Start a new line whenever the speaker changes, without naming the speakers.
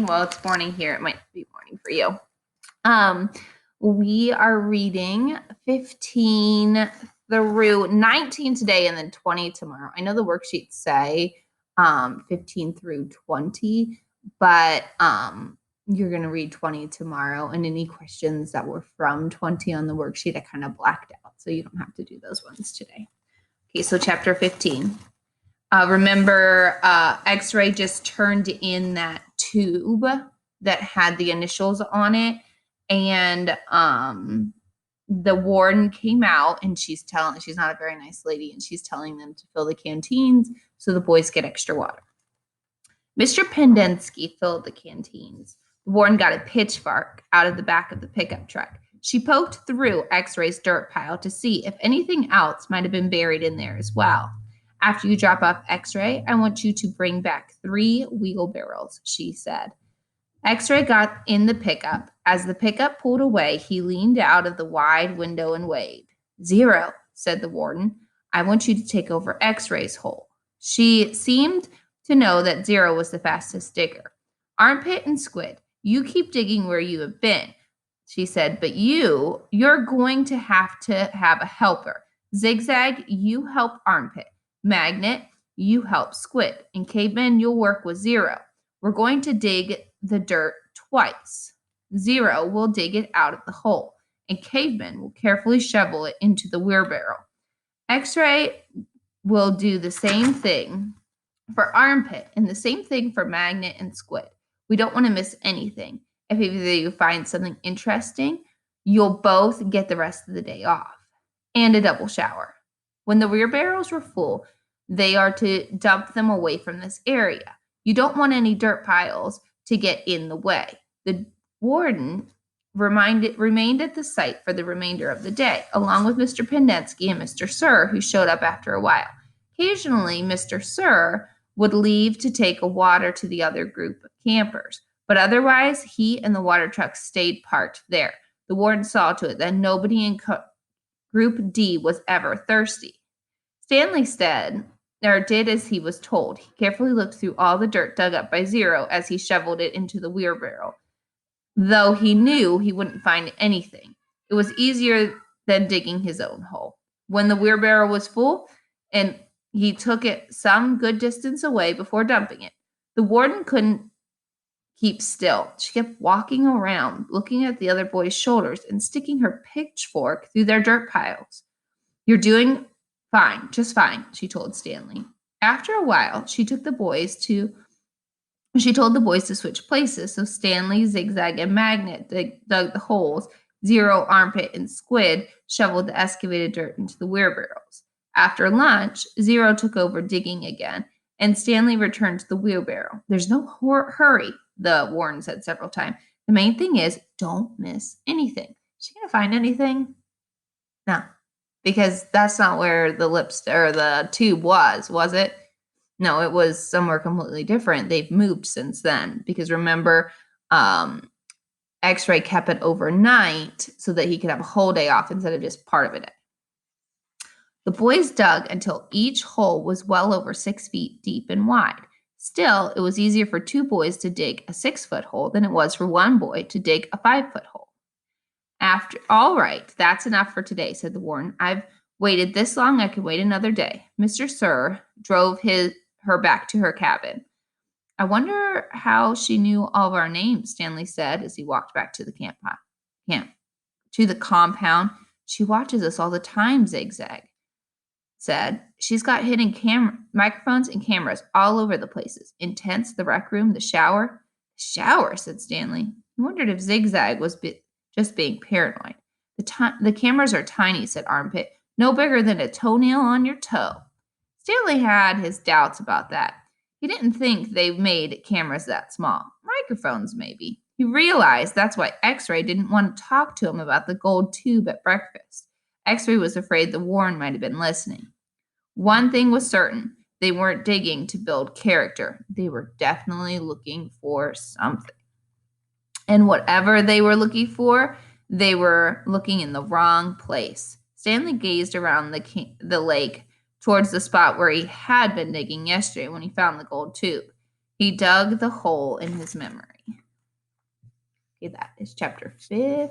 morning. Well, it's morning here. It might be morning for you. We are reading 15 through 19 today and then 20 tomorrow. I know the worksheets say 15 through 20, but you're going to read 20 tomorrow, and any questions that were from 20 on the worksheet I kind of blacked out, so you don't have to do those ones today. Okay, so chapter 15. Remember, X-Ray just turned in that tube that had the initials on it, and the warden came out, and she's not a very nice lady, and she's telling them to fill the canteens so the boys get extra water. Mr. Pendensky filled the canteens. The warden got a pitchfork out of the back of the pickup truck. She poked through X-Ray's dirt pile to see if anything else might have been buried in there as well. After you drop off X-Ray, I want you to bring back 3 wheelbarrows, she said. X-Ray got in the pickup. As the pickup pulled away, he leaned out of the wide window and waved. 0, said the warden. I want you to take over X-Ray's hole. She seemed to know that 0 was the fastest digger. Armpit and Squid, you keep digging where you have been, she said, but you're going to have a helper. Zigzag, you help Armpit. Magnet, you help Squid. And Caveman, you'll work with 0. We're going to dig the dirt twice. 0 will dig it out of the hole, and Caveman will carefully shovel it into the wheelbarrow. X-Ray will do the same thing for Armpit and the same thing for Magnet and Squid. We don't want to miss anything. If either of you find something interesting, you'll both get the rest of the day off and a double shower. When the wheelbarrows were full, they are to dump them away from this area. You don't want any dirt piles to get in the way. The warden remained at the site for the remainder of the day, along with Mr. Pendensky and Mr. Sir, who showed up after a while. Occasionally, Mr. Sir would leave to take a water to the other group of campers, but otherwise, he and the water truck stayed parked there. The warden saw to it that nobody in Group D was ever thirsty. Stanley did as he was told. He carefully looked through all the dirt dug up by 0 as he shoveled it into the wheelbarrow, though he knew he wouldn't find anything. It was easier than digging his own hole. When the wheelbarrow was full, and he took it some good distance away before dumping it, the warden couldn't keep still. She kept walking around, looking at the other boys' shoulders and sticking her pitchfork through their dirt piles. You're doing fine, just fine, she told Stanley. After a while, she told the boys to switch places, so Stanley, Zigzag, and Magnet dug the holes. 0, Armpit, and Squid shoveled the excavated dirt into the wheelbarrows. After lunch, 0 took over digging again, and Stanley returned to the wheelbarrow. There's no hurry, the warden said several times. The main thing is, don't miss anything. Is she going to find anything? No, because that's not where the tube was it? No, it was somewhere completely different. They've moved since then, because remember, X-Ray kept it overnight so that he could have a whole day off instead of just part of a day. The boys dug until each hole was well over 6 feet deep and wide. Still, it was easier for 2 boys to dig a 6-foot hole than it was for 1 boy to dig a 5-foot hole. All right, that's enough for today, said the warden. I've waited this long, I can wait another day. Mr. Sir drove her back to her cabin. I wonder how she knew all of our names, Stanley said as he walked back to the to the compound. She watches us all the time, Zigzag said. She's got hidden microphones and cameras all over the places. In tents, the rec room, the shower. Shower, said Stanley. He wondered if Zigzag was just being paranoid. The cameras are tiny, said Armpit. No bigger than a toenail on your toe. Stanley had his doubts about that. He didn't think they made cameras that small. Microphones, maybe. He realized that's why X-Ray didn't want to talk to him about the gold tube at breakfast. X-Ray was afraid the warden might have been listening. One thing was certain. They weren't digging to build character. They were definitely looking for something. And whatever they were looking for, they were looking in the wrong place. Stanley gazed around the lake towards the spot where he had been digging yesterday when he found the gold tube. He dug the hole in his memory. Okay, that is chapter 15.